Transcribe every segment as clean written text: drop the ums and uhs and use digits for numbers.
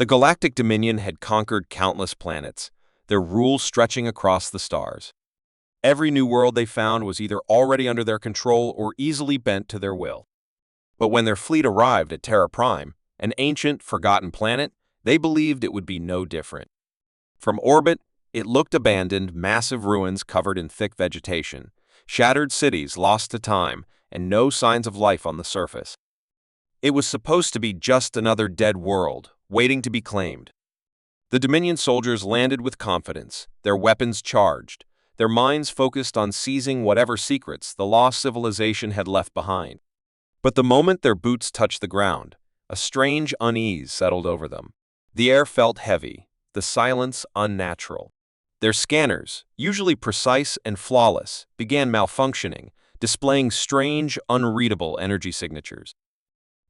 The Galactic Dominion had conquered countless planets, their rule stretching across the stars. Every new world they found was either already under their control or easily bent to their will. But when their fleet arrived at Terra Prime, an ancient, forgotten planet, they believed it would be no different. From orbit, it looked abandoned, massive ruins covered in thick vegetation, shattered cities lost to time, and no signs of life on the surface. It was supposed to be just another dead world, waiting to be claimed. The Dominion soldiers landed with confidence, their weapons charged, their minds focused on seizing whatever secrets the lost civilization had left behind. But the moment their boots touched the ground, a strange unease settled over them. The air felt heavy, the silence unnatural. Their scanners, usually precise and flawless, began malfunctioning, displaying strange, unreadable energy signatures.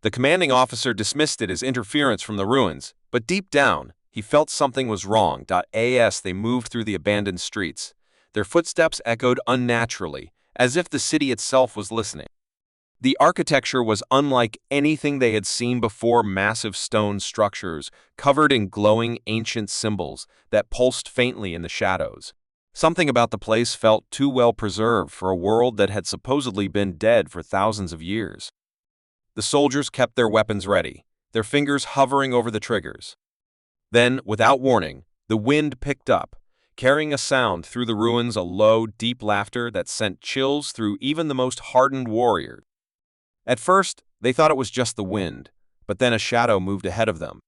The commanding officer dismissed it as interference from the ruins, but deep down, he felt something was wrong. As they moved through the abandoned streets, their footsteps echoed unnaturally, as if the city itself was listening. The architecture was unlike anything they had seen before, massive stone structures covered in glowing ancient symbols that pulsed faintly in the shadows. Something about the place felt too well preserved for a world that had supposedly been dead for thousands of years. The soldiers kept their weapons ready, their fingers hovering over the triggers. Then, without warning, the wind picked up, carrying a sound through the ruins, a low, deep laughter that sent chills through even the most hardened warriors. At first, they thought it was just the wind, but then a shadow moved ahead of them.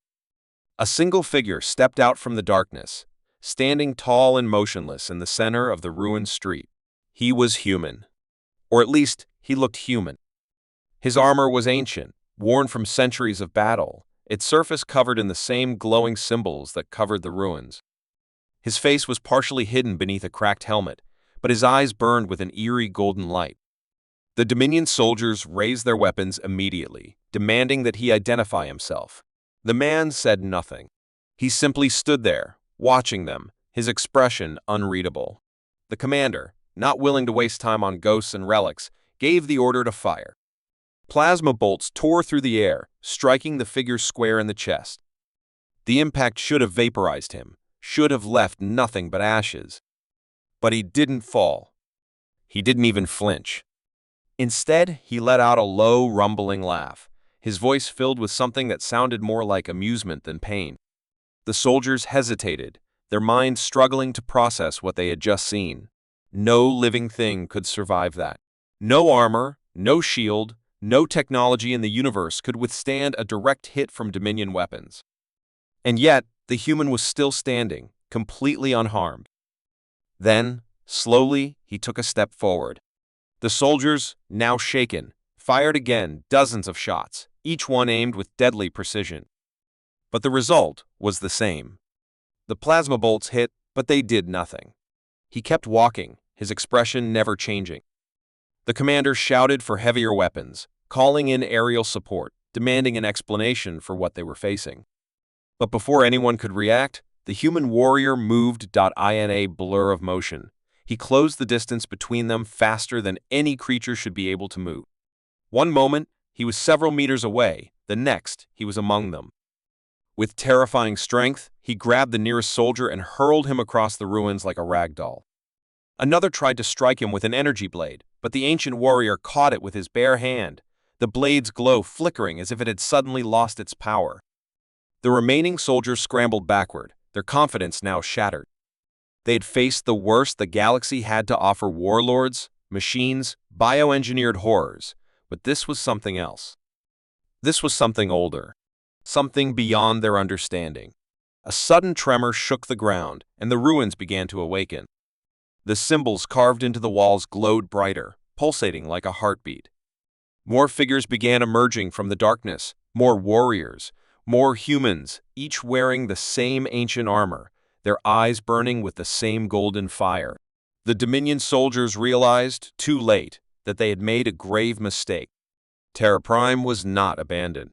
A single figure stepped out from the darkness, standing tall and motionless in the center of the ruined street. He was human. Or at least, he looked human. His armor was ancient, worn from centuries of battle, its surface covered in the same glowing symbols that covered the ruins. His face was partially hidden beneath a cracked helmet, but his eyes burned with an eerie golden light. The Dominion soldiers raised their weapons immediately, demanding that he identify himself. The man said nothing. He simply stood there, watching them, his expression unreadable. The commander, not willing to waste time on ghosts and relics, gave the order to fire. Plasma bolts tore through the air, striking the figure square in the chest. The impact should have vaporized him, should have left nothing but ashes. But he didn't fall. He didn't even flinch. Instead, he let out a low, rumbling laugh, his voice filled with something that sounded more like amusement than pain. The soldiers hesitated, their minds struggling to process what they had just seen. No living thing could survive that. No armor, no shield, no technology in the universe could withstand a direct hit from Dominion weapons. And yet, the human was still standing, completely unharmed. Then, slowly, he took a step forward. The soldiers, now shaken, fired again dozens of shots, each one aimed with deadly precision. But the result was the same. The plasma bolts hit, but they did nothing. He kept walking, his expression never changing. The commander shouted for heavier weapons, calling in aerial support, demanding an explanation for what they were facing. But before anyone could react, the human warrior moved. In a blur of motion, he closed the distance between them faster than any creature should be able to move. One moment, he was several meters away, the next, he was among them. With terrifying strength, he grabbed the nearest soldier and hurled him across the ruins like a rag doll. Another tried to strike him with an energy blade, but the ancient warrior caught it with his bare hand, the blade's glow flickering as if it had suddenly lost its power. The remaining soldiers scrambled backward, their confidence now shattered. They had faced the worst the galaxy had to offer: warlords, machines, bioengineered horrors, but this was something else. This was something older, something beyond their understanding. A sudden tremor shook the ground, and the ruins began to awaken. The symbols carved into the walls glowed brighter, pulsating like a heartbeat. More figures began emerging from the darkness, more warriors, more humans, each wearing the same ancient armor, their eyes burning with the same golden fire. The Dominion soldiers realized, too late, that they had made a grave mistake. Terra Prime was not abandoned.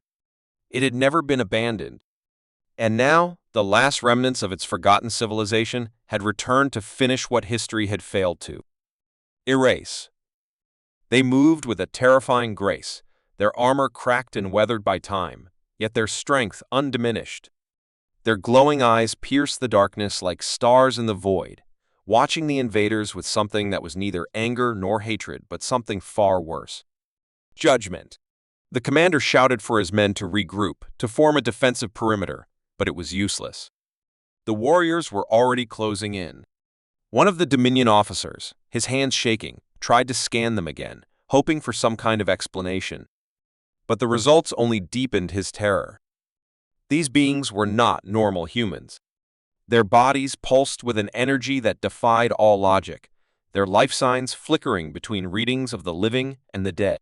It had never been abandoned. And now, the last remnants of its forgotten civilization had returned to finish what history had failed to erase. They moved with a terrifying grace, their armor cracked and weathered by time, yet their strength undiminished. Their glowing eyes pierced the darkness like stars in the void, watching the invaders with something that was neither anger nor hatred, but something far worse. Judgment. The commander shouted for his men to regroup, to form a defensive perimeter, but it was useless. The warriors were already closing in. One of the Dominion officers, his hands shaking, tried to scan them again, hoping for some kind of explanation. But the results only deepened his terror. These beings were not normal humans. Their bodies pulsed with an energy that defied all logic, their life signs flickering between readings of the living and the dead.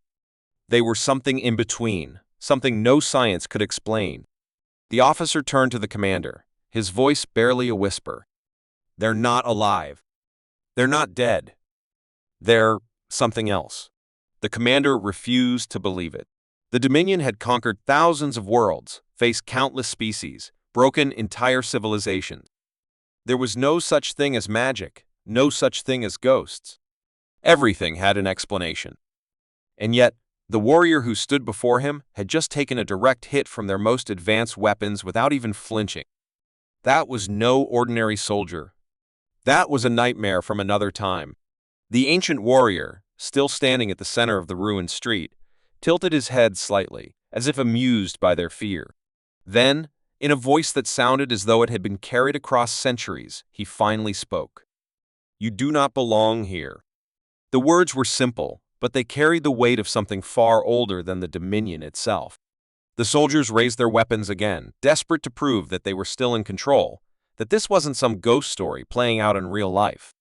They were something in between, something no science could explain. The officer turned to the commander, his voice barely a whisper. "They're not alive. They're not dead. They're something else." The commander refused to believe it. The Dominion had conquered thousands of worlds, faced countless species, broken entire civilizations. There was no such thing as magic, no such thing as ghosts. Everything had an explanation. And yet, the warrior who stood before him had just taken a direct hit from their most advanced weapons without even flinching. That was no ordinary soldier. That was a nightmare from another time. The ancient warrior, still standing at the center of the ruined street, tilted his head slightly, as if amused by their fear. Then, in a voice that sounded as though it had been carried across centuries, he finally spoke. "You do not belong here." The words were simple, but they carried the weight of something far older than the Dominion itself. The soldiers raised their weapons again, desperate to prove that they were still in control, that this wasn't some ghost story playing out in real life.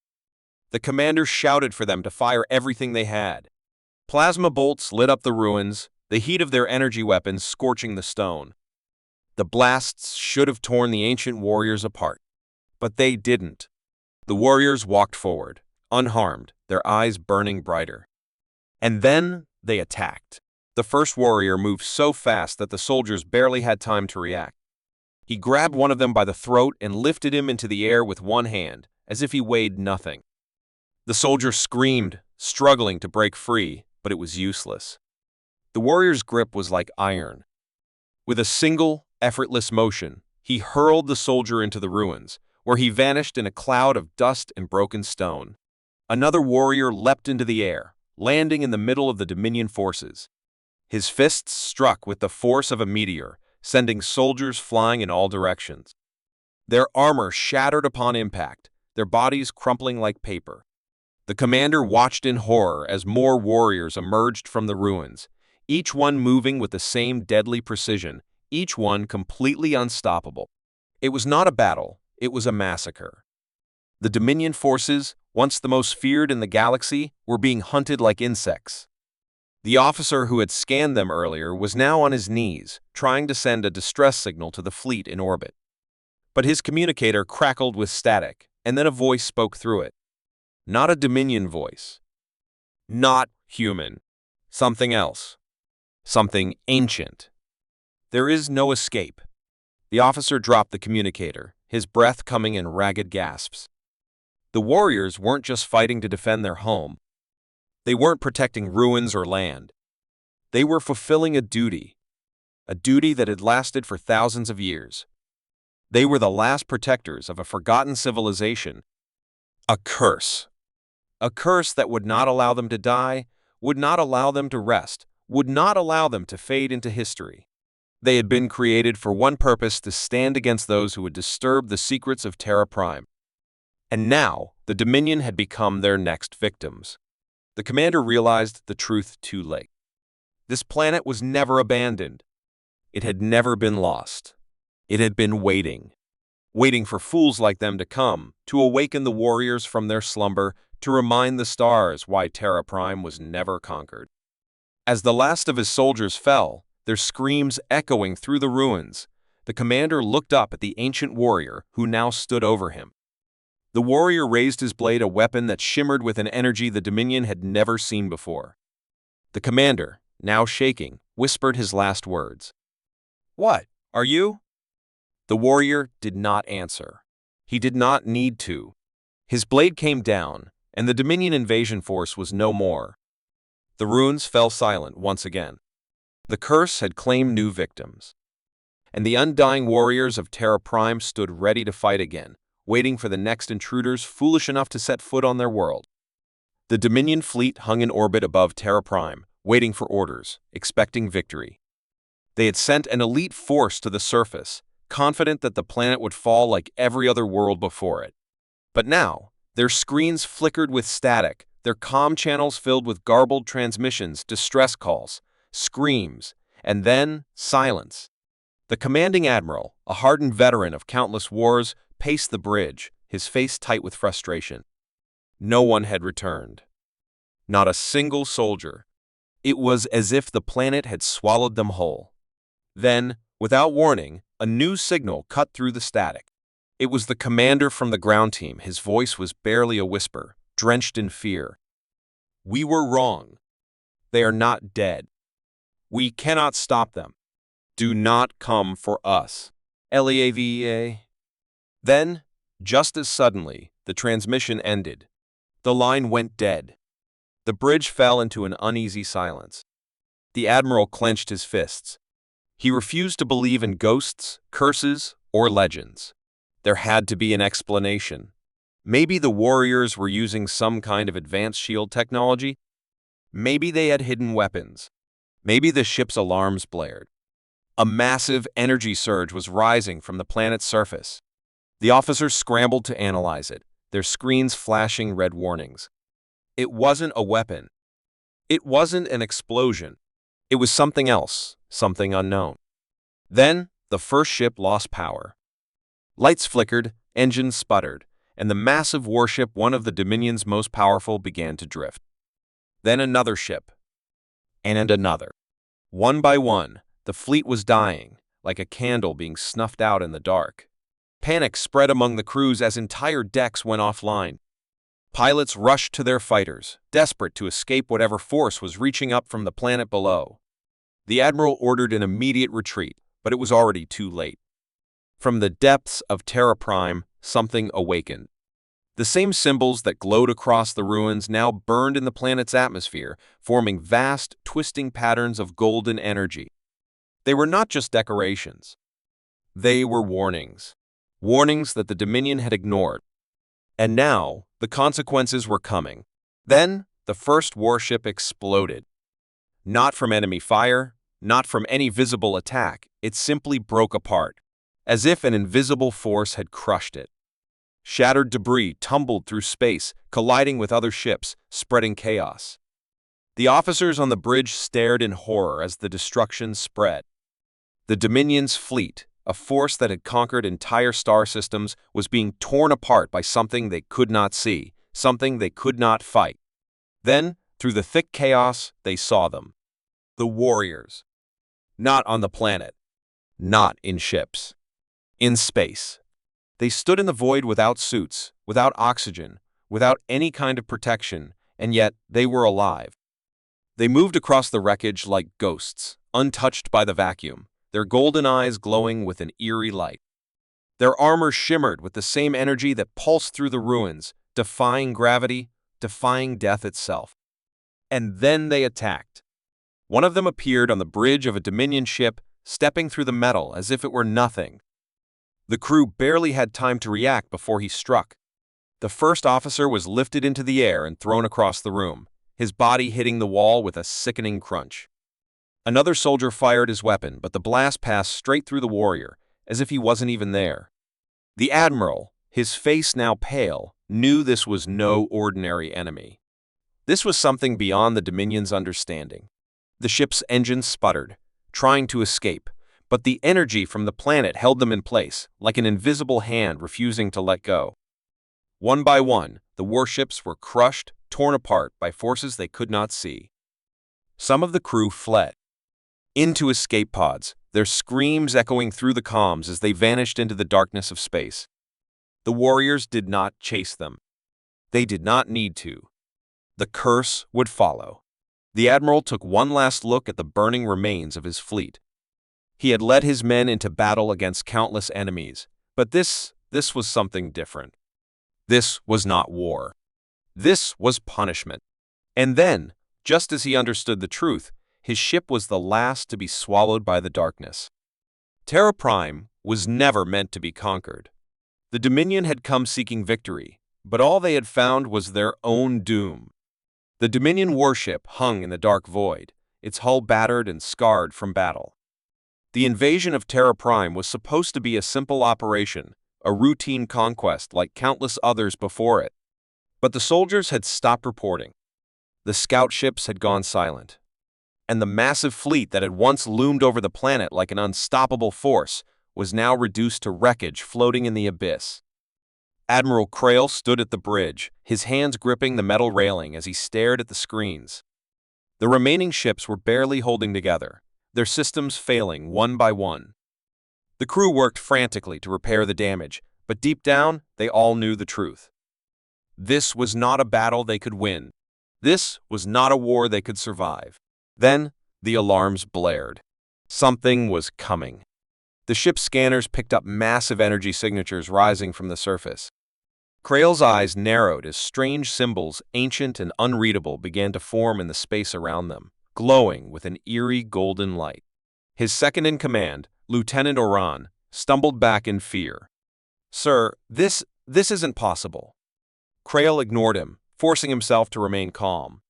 The commander shouted for them to fire everything they had. Plasma bolts lit up the ruins, the heat of their energy weapons scorching the stone. The blasts should have torn the ancient warriors apart. But they didn't. The warriors walked forward, unharmed, their eyes burning brighter. And then they attacked. The first warrior moved so fast that the soldiers barely had time to react. He grabbed one of them by the throat and lifted him into the air with one hand, as if he weighed nothing. The soldier screamed, struggling to break free, but it was useless. The warrior's grip was like iron. With a single, effortless motion, he hurled the soldier into the ruins, where he vanished in a cloud of dust and broken stone. Another warrior leapt into the air, landing in the middle of the Dominion forces. His fists struck with the force of a meteor, sending soldiers flying in all directions. Their armor shattered upon impact, their bodies crumpling like paper. The commander watched in horror as more warriors emerged from the ruins, each one moving with the same deadly precision, each one completely unstoppable. It was not a battle, it was a massacre. The Dominion forces, once the most feared in the galaxy, were being hunted like insects. The officer who had scanned them earlier was now on his knees, trying to send a distress signal to the fleet in orbit. But his communicator crackled with static, and then a voice spoke through it. Not a Dominion voice. Not human. Something else. Something ancient. "There is no escape." The officer dropped the communicator, his breath coming in ragged gasps. The warriors weren't just fighting to defend their home. They weren't protecting ruins or land. They were fulfilling a duty that had lasted for thousands of years. They were the last protectors of a forgotten civilization. A curse. A curse that would not allow them to die, would not allow them to rest, would not allow them to fade into history. They had been created for one purpose: to stand against those who would disturb the secrets of Terra Prime. And now, the Dominion had become their next victims. The commander realized the truth too late. This planet was never abandoned. It had never been lost. It had been waiting for fools like them to come, to awaken the warriors from their slumber, to remind the stars why Terra Prime was never conquered. As the last of his soldiers fell, their screams echoing through the ruins, the commander looked up at the ancient warrior who now stood over him. The warrior raised his blade, a weapon that shimmered with an energy the Dominion had never seen before. The commander, now shaking, whispered his last words. "What are you?" The warrior did not answer. He did not need to. His blade came down, and the Dominion invasion force was no more. The ruins fell silent once again. The curse had claimed new victims. and the undying warriors of Terra Prime stood ready to fight again, waiting for the next intruders foolish enough to set foot on their world. The Dominion fleet hung in orbit above Terra Prime, waiting for orders, expecting victory. They had sent an elite force to the surface, confident that the planet would fall like every other world before it. But now, their screens flickered with static, their comm channels filled with garbled transmissions, distress calls, screams, and then silence. The commanding admiral, a hardened veteran of countless wars, paced the bridge, his face tight with frustration. No one had returned. Not a single soldier. It was as if the planet had swallowed them whole. Then, without warning, a new signal cut through the static. It was the commander from the ground team. His voice was barely a whisper, drenched in fear. "We were wrong. They are not dead. We cannot stop them. Do not come for us. LEAVEA." Then, just as suddenly, the transmission ended. The line went dead. The bridge fell into an uneasy silence. The admiral clenched his fists. He refused to believe in ghosts, curses, or legends. There had to be an explanation. Maybe the warriors were using some kind of advanced shield technology. Maybe they had hidden weapons. Maybe the ship's alarms blared. A massive energy surge was rising from the planet's surface. The officers scrambled to analyze it, their screens flashing red warnings. It wasn't a weapon. It wasn't an explosion. It was something else, something unknown. Then, the first ship lost power. Lights flickered, engines sputtered, and the massive warship, one of the Dominion's most powerful, began to drift. Then another ship. And another. One by one, the fleet was dying, like a candle being snuffed out in the dark. Panic spread among the crews as entire decks went offline. Pilots rushed to their fighters, desperate to escape whatever force was reaching up from the planet below. The admiral ordered an immediate retreat, but it was already too late. From the depths of Terra Prime, something awakened. The same symbols that glowed across the ruins now burned in the planet's atmosphere, forming vast, twisting patterns of golden energy. They were not just decorations. They were warnings. Warnings that the Dominion had ignored. And now, the consequences were coming. Then, the first warship exploded. Not from enemy fire, not from any visible attack, it simply broke apart, as if an invisible force had crushed it. Shattered debris tumbled through space, colliding with other ships, spreading chaos. The officers on the bridge stared in horror as the destruction spread. The Dominion's fleet, a force that had conquered entire star systems, was being torn apart by something they could not see, something they could not fight. Then, through the thick chaos, they saw them. The warriors. Not on the planet. Not in ships. In space. They stood in the void without suits, without oxygen, without any kind of protection, and yet they were alive. They moved across the wreckage like ghosts, untouched by the vacuum, their golden eyes glowing with an eerie light. Their armor shimmered with the same energy that pulsed through the ruins, defying gravity, defying death itself. And then they attacked. One of them appeared on the bridge of a Dominion ship, stepping through the metal as if it were nothing. The crew barely had time to react before he struck. The first officer was lifted into the air and thrown across the room, his body hitting the wall with a sickening crunch. Another soldier fired his weapon, but the blast passed straight through the warrior, as if he wasn't even there. The admiral, his face now pale, knew this was no ordinary enemy. This was something beyond the Dominion's understanding. The ship's engines sputtered, trying to escape, but the energy from the planet held them in place, like an invisible hand refusing to let go. One by one, the warships were crushed, torn apart by forces they could not see. Some of the crew fled. Into escape pods, their screams echoing through the comms as they vanished into the darkness of space. The warriors did not chase them. They did not need to. The curse would follow. The admiral took one last look at the burning remains of his fleet. He had led his men into battle against countless enemies, but this was something different. This was not war. This was punishment. And then, just as he understood the truth, his ship was the last to be swallowed by the darkness. Terra Prime was never meant to be conquered. The Dominion had come seeking victory, but all they had found was their own doom. The Dominion warship hung in the dark void, its hull battered and scarred from battle. The invasion of Terra Prime was supposed to be a simple operation, a routine conquest like countless others before it. But the soldiers had stopped reporting. The scout ships had gone silent. And the massive fleet that had once loomed over the planet like an unstoppable force was now reduced to wreckage floating in the abyss. Admiral Krail stood at the bridge, his hands gripping the metal railing as he stared at the screens. The remaining ships were barely holding together, their systems failing one by one. The crew worked frantically to repair the damage, but deep down, they all knew the truth. This was not a battle they could win. This was not a war they could survive. Then, the alarms blared. Something was coming. The ship's scanners picked up massive energy signatures rising from the surface. Krail's eyes narrowed as strange symbols, ancient and unreadable, began to form in the space around them, glowing with an eerie golden light. His second-in-command, Lieutenant Oran, stumbled back in fear. "Sir, this isn't possible." Krail ignored him, forcing himself to remain calm.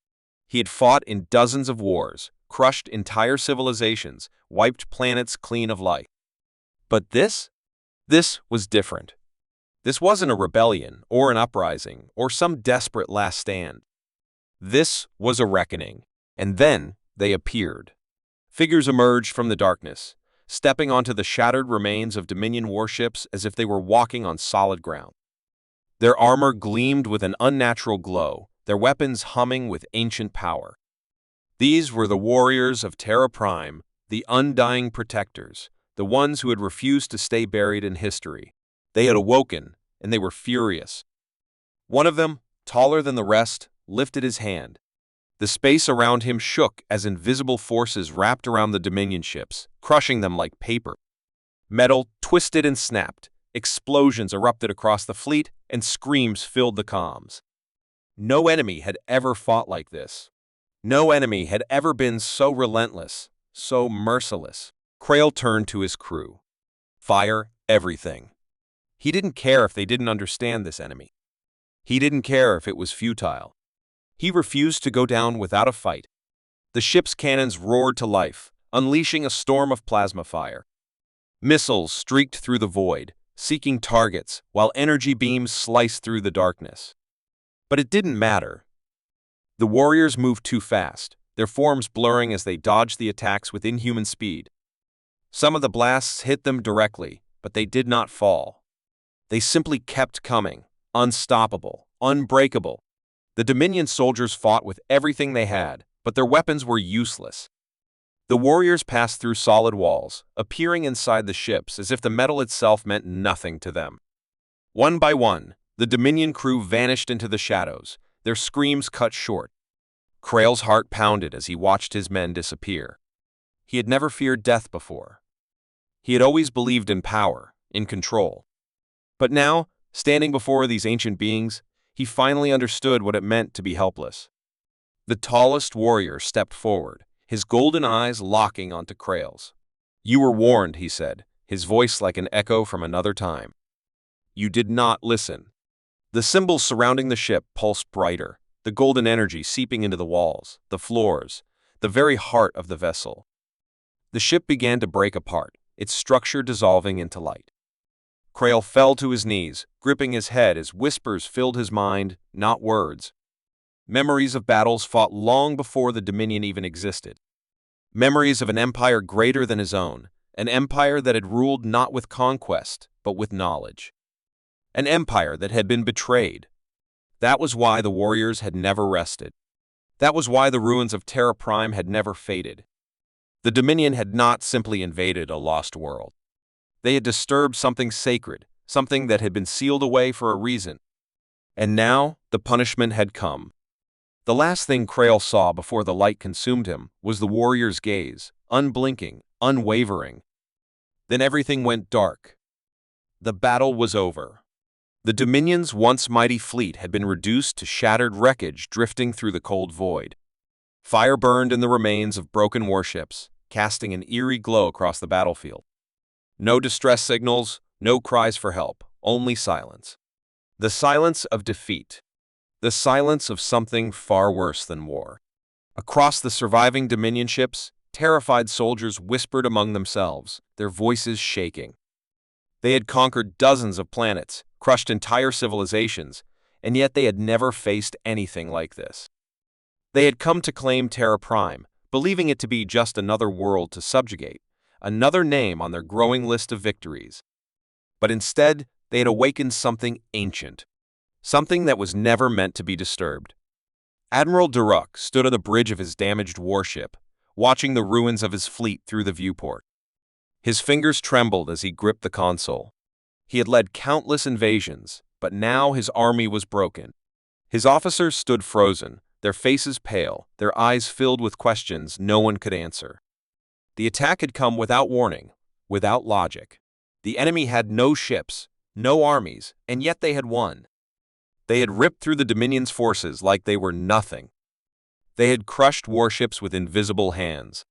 He had fought in dozens of wars, crushed entire civilizations, wiped planets clean of life. But this was different. This wasn't a rebellion, or an uprising, or some desperate last stand. This was a reckoning. And then they appeared. Figures emerged from the darkness, stepping onto the shattered remains of Dominion warships as if they were walking on solid ground. Their armor gleamed with an unnatural glow, their weapons humming with ancient power. These were the warriors of Terra Prime, the undying protectors, the ones who had refused to stay buried in history. They had awoken, and they were furious. One of them, taller than the rest, lifted his hand. The space around him shook as invisible forces wrapped around the Dominion ships, crushing them like paper. Metal twisted and snapped, explosions erupted across the fleet, and screams filled the comms. No enemy had ever fought like this. No enemy had ever been so relentless, so merciless. Krail turned to his crew. Fire everything. He didn't care if they didn't understand this enemy. He didn't care if it was futile. He refused to go down without a fight. The ship's cannons roared to life, unleashing a storm of plasma fire. Missiles streaked through the void, seeking targets, while energy beams sliced through the darkness. But it didn't matter. The warriors moved too fast, their forms blurring as they dodged the attacks with inhuman speed. Some of the blasts hit them directly, but they did not fall. They simply kept coming, unstoppable, unbreakable. The Dominion soldiers fought with everything they had, but their weapons were useless. The warriors passed through solid walls, appearing inside the ships as if the metal itself meant nothing to them. One by one, the Dominion crew vanished into the shadows, their screams cut short. Krail's heart pounded as he watched his men disappear. He had never feared death before. He had always believed in power, in control. But now, standing before these ancient beings, he finally understood what it meant to be helpless. The tallest warrior stepped forward, his golden eyes locking onto Krail's. "You were warned," he said, his voice like an echo from another time. "You did not listen." The symbols surrounding the ship pulsed brighter, the golden energy seeping into the walls, the floors, the very heart of the vessel. The ship began to break apart, its structure dissolving into light. Krail fell to his knees, gripping his head as whispers filled his mind, not words. Memories of battles fought long before the Dominion even existed. Memories of an empire greater than his own, an empire that had ruled not with conquest, but with knowledge. An empire that had been betrayed. That was why the warriors had never rested. That was why the ruins of Terra Prime had never faded. The Dominion had not simply invaded a lost world. They had disturbed something sacred, something that had been sealed away for a reason. And now, the punishment had come. The last thing Krail saw before the light consumed him was the warrior's gaze, unblinking, unwavering. Then everything went dark. The battle was over. The Dominion's once mighty fleet had been reduced to shattered wreckage drifting through the cold void. Fire burned in the remains of broken warships, casting an eerie glow across the battlefield. No distress signals, no cries for help, only silence. The silence of defeat. The silence of something far worse than war. Across the surviving Dominion ships, terrified soldiers whispered among themselves, their voices shaking. They had conquered dozens of planets, crushed entire civilizations, and yet they had never faced anything like this. They had come to claim Terra Prime, believing it to be just another world to subjugate, another name on their growing list of victories. But instead, they had awakened something ancient, something that was never meant to be disturbed. Admiral Daruk stood on the bridge of his damaged warship, watching the ruins of his fleet through the viewport. His fingers trembled as he gripped the console. He had led countless invasions, but now his army was broken. His officers stood frozen, their faces pale, their eyes filled with questions no one could answer. The attack had come without warning, without logic. The enemy had no ships, no armies, and yet they had won. They had ripped through the Dominion's forces like they were nothing. They had crushed warships with invisible hands.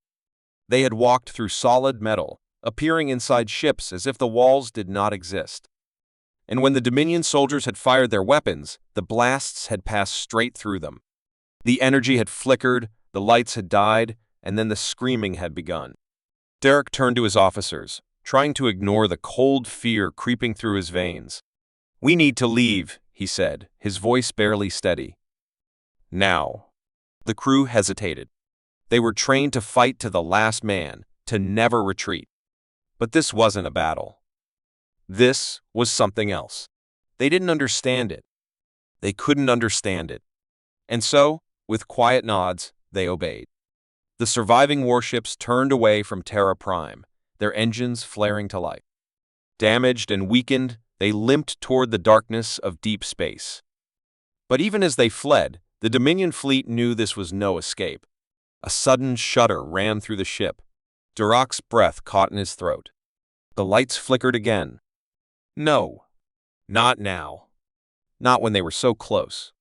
They had walked through solid metal, appearing inside ships as if the walls did not exist. And when the Dominion soldiers had fired their weapons, the blasts had passed straight through them. The energy had flickered, the lights had died, and then the screaming had begun. Derek turned to his officers, trying to ignore the cold fear creeping through his veins. "We need to leave," he said, his voice barely steady. "Now." The crew hesitated. They were trained to fight to the last man, to never retreat. But this wasn't a battle. This was something else. They didn't understand it. They couldn't understand it. And so, with quiet nods, they obeyed. The surviving warships turned away from Terra Prime, their engines flaring to life. Damaged and weakened, they limped toward the darkness of deep space. But even as they fled, the Dominion fleet knew this was no escape. A sudden shudder ran through the ship. Durak's breath caught in his throat. The lights flickered again. No, not now. Not when they were so close.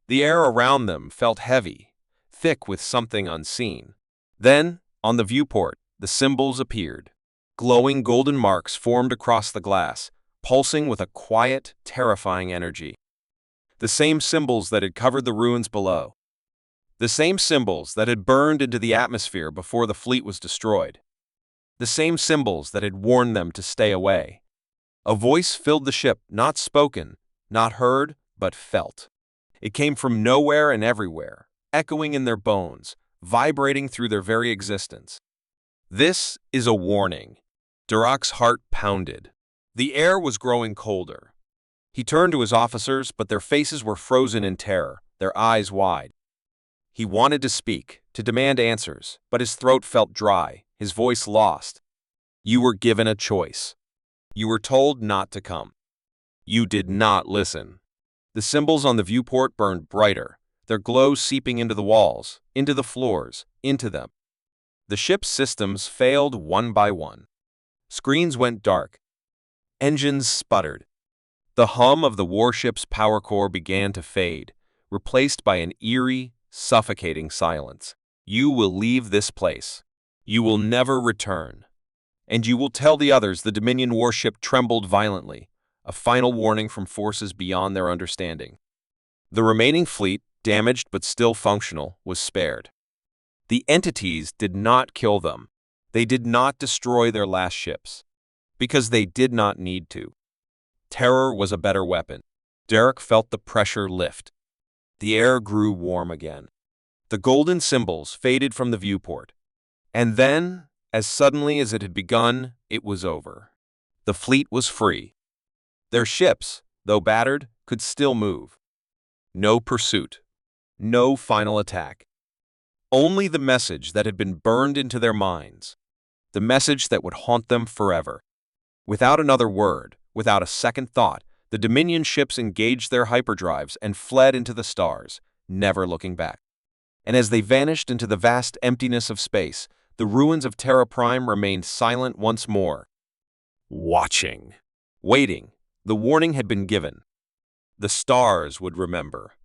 The air around them felt heavy, thick with something unseen. Then, on the viewport, the symbols appeared. Glowing golden marks formed across the glass, pulsing with a quiet, terrifying energy. The same symbols that had covered the ruins below. The same symbols that had burned into the atmosphere before the fleet was destroyed. The same symbols that had warned them to stay away. A voice filled the ship, not spoken, not heard, but felt. It came from nowhere and everywhere, echoing in their bones, vibrating through their very existence. "This is a warning." Durak's heart pounded. The air was growing colder. He turned to his officers, but their faces were frozen in terror, their eyes wide. He wanted to speak, to demand answers, but his throat felt dry, his voice lost. "You were given a choice. You were told not to come. You did not listen." The symbols on the viewport burned brighter, their glow seeping into the walls, into the floors, into them. The ship's systems failed one by one. Screens went dark. Engines sputtered. The hum of the warship's power core began to fade, replaced by an eerie, suffocating silence. "You will leave this place. You will never return. And you will tell the others." The Dominion warship trembled violently, a final warning from forces beyond their understanding. The remaining fleet, damaged but still functional, was spared. The entities did not kill them. They did not destroy their last ships, because they did not need to. Terror was a better weapon. Derek felt the pressure lift. The air grew warm again. The golden symbols faded from the viewport. And then, as suddenly as it had begun, it was over. The fleet was free. Their ships, though battered, could still move. No pursuit. No final attack. Only the message that had been burned into their minds. The message that would haunt them forever. Without another word, without a second thought, the Dominion ships engaged their hyperdrives and fled into the stars, never looking back. And as they vanished into the vast emptiness of space, the ruins of Terra Prime remained silent once more. Watching. Waiting. The warning had been given. The stars would remember.